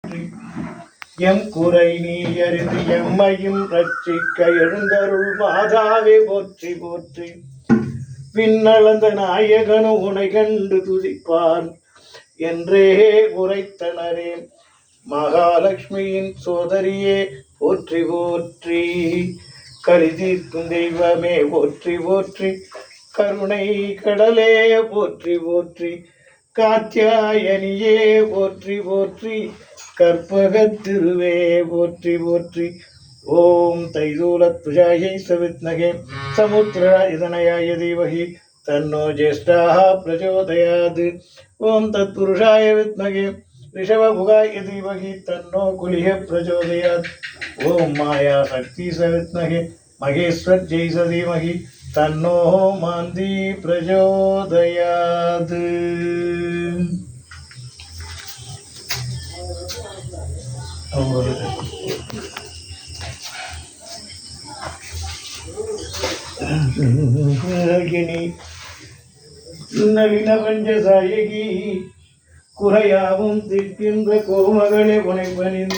போற்றி எம் குறை நீ அறிந்து எம்மையும் ரட்சிக்க எழுந்தருள் மாதாவே போற்றி போற்றி விண்ணளந்த நாயகனு உனை கண்டு துதிப்பான் என்றே உரைத்தனரே மகாலட்சுமியின் சோதரியே போற்றி போற்றி கலிதீர்க்கும் தெய்வமே போற்றி போற்றி கருணை கடலே போற்றி போற்றி காத்தியாயனியே போற்றி போற்றி கற்பகத்திருவே போற்றி போற்றி ஓம் தைதூலத்வஜாயை சவித்மகே சமுத்திரராஜதனயாய தீமஹி தன்னோ ஜேஷ்டாः பிரச்சோதயாத் ஓம் தத்புருஷாய வித்மகே ऋषभभुगाय धीमहि तन्नो कुलिः प्रचोदयात् ओम माया शक्ति सविद्महे महेश्वर्यै धीमहि तन्नो मान्दी प्रचोदयात् नलिन पंचसायकी குறையாவும் திக்கின்ற கோமகளே புனைப்பனின்